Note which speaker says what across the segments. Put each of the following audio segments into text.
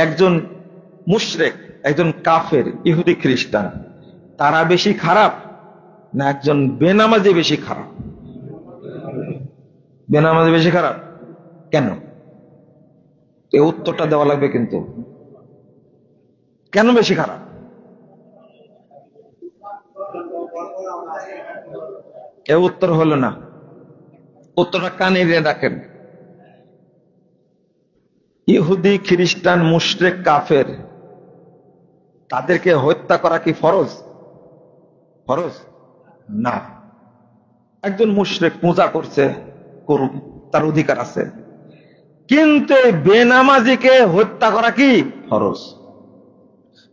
Speaker 1: একজন মুশরিক, একজন কাফের, ইহুদি খ্রিস্টান, তারা বেশি খারাপ না একজন বেনামাজি বেশি খারাপ? বেনামাজি বেশি খারাপ কেন? এই উত্তরটা দেওয়া লাগবে কিন্তু। কেন বেশি খারাপ? এ উত্তর হলো না, উত্তরটা কানে দিয়ে রাখেন। ইহুদি খ্রিস্টান মুশরিক কাফের তাদেরকে হত্যা করা কি ফরজ? ফরজ না। একজন মুশরিক পূজা করছে, করুক, তার অধিকার আছে, কিন্তু বেনামাজিকে হত্যা করা কি ফরজ?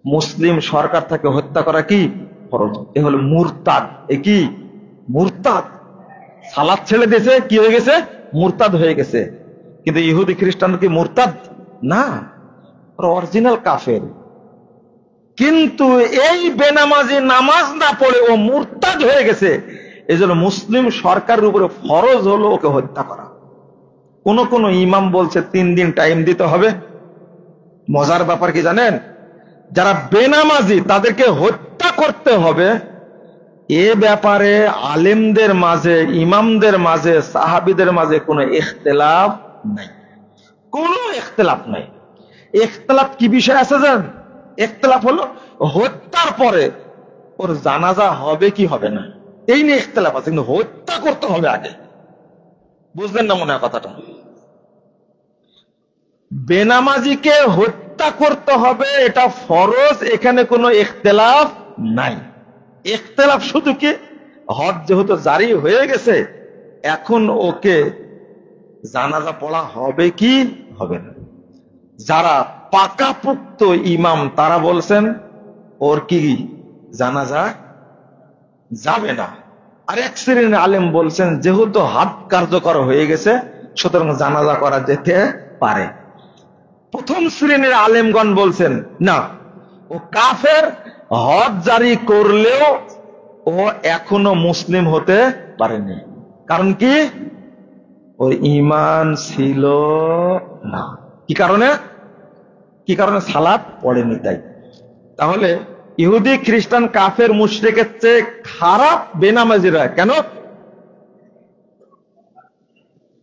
Speaker 1: মুসলিম সরকার থেকে হত্যা করা কি ফরজ? এ হলো মুরতাদ। এ কি মুরতাদ? সালাত ছেড়ে দিয়েছে, কি হয়ে গেছে? মুরতাদ হয়ে গেছে। কিন্তু ইহুদি খ্রিস্টান কি মুরতাদ না, অরিজিনাল কাফের। কিন্তু এই বেনামাজি নামাজ না পড়ে ও মুরতাদ হয়ে গেছে, এই জন্য মুসলিম সরকারের উপরে ফরজ হলো ওকে হত্যা করা। কোন কোন ইমাম বলছে 3 দিন টাইম দিতে হবে। মজার ব্যাপার কি জানেন? যারা বেনামাজি তাদেরকে হত্যা করতে হবে, এ ব্যাপারে আলেমদের মাঝে, ইমামদের মাঝে, সাহাবীদের মাঝে কোনো ইখতিলাফ নাই, কোনো ইখতিলাফ নাই। ইখতিলাফ কি বিষয় আছে জানেন? ইখতিলাফ হলো হত্যার পরে ওর জানাজা হবে কি হবে না, এই নিয়ে ইখতিলাফ আছে, কিন্তু হত্যা করতে হবে আগে। বুঝলেন না মনে হয় কথাটা? বেনামাজিকে হত্যা করতে হবে এটা ফরজ, এখানে কোনো ইখতিলাফ নাই। ইখতিলাফ শুধু কি হজ যেহেতু জারি হয়ে গেছে, এখন ওকে জানাজা পড়া হবে কি হবে না। যারা পাকাপোক্ত ইমাম তারা বলছেন ওর কি জানাজা যাবে না। আর এক শ্রেণীর আলেম বলছেন যেহেতু হাত কার্যকর হয়ে গেছে সুতরাং জানাজা করা যেতে পারে। প্রথম শ্রেণীর আলেমগণ বলছেন না, ও কাফের, হজ জারি করলেও ও এখনো মুসলিম হতে পারেনি। কারণ কি? ওর ঈমান ছিল না। কি কারণে? কি কারণে? সালাত পড়েনি তাই। তাহলে ইহুদি খ্রিস্টান কাফের মুশরিকের চেয়ে খারাপ বেনামাজিরা কেন?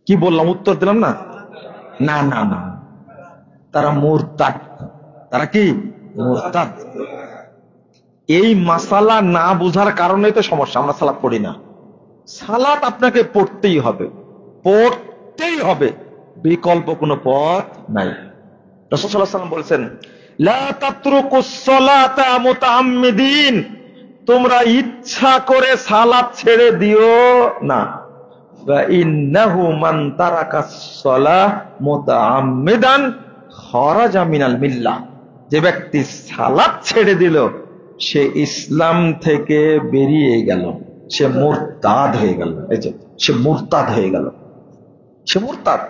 Speaker 1: কি বললাম? উত্তর দিলাম না? না না না, তারা মুরতাদ। তারা কি? মুরতাদ। এই মাসালা না বুঝার কারণেই তো সমস্যা, আমরা সালাত পড়ি না। সালাত আপনাকে পড়তেই হবে, পড়তেই হবে, বিকল্প কোনো পথ নাই। রাসূল সাল্লাল্লাহু আলাইহি ওয়াসাল্লাম বলেছেন, লা তাতরুকুস সালাতা মুতাআম্মিদিন, তোমরা ইচ্ছা করে সালাত ছেড়ে দিও না। ফা ইন্নাহু মান তারাকাস সালাহ মুতাআম্মিদান খারাজা মিনাল মিল্লাহ, যে ব্যক্তি সালাত ছেড়ে দিল সে ইসলাম থেকে বেরিয়ে গেল, সে মুরতাদ হয়ে গেল। এই যে সে মুরতাদ হয়ে গেল, সে মুরতাদ।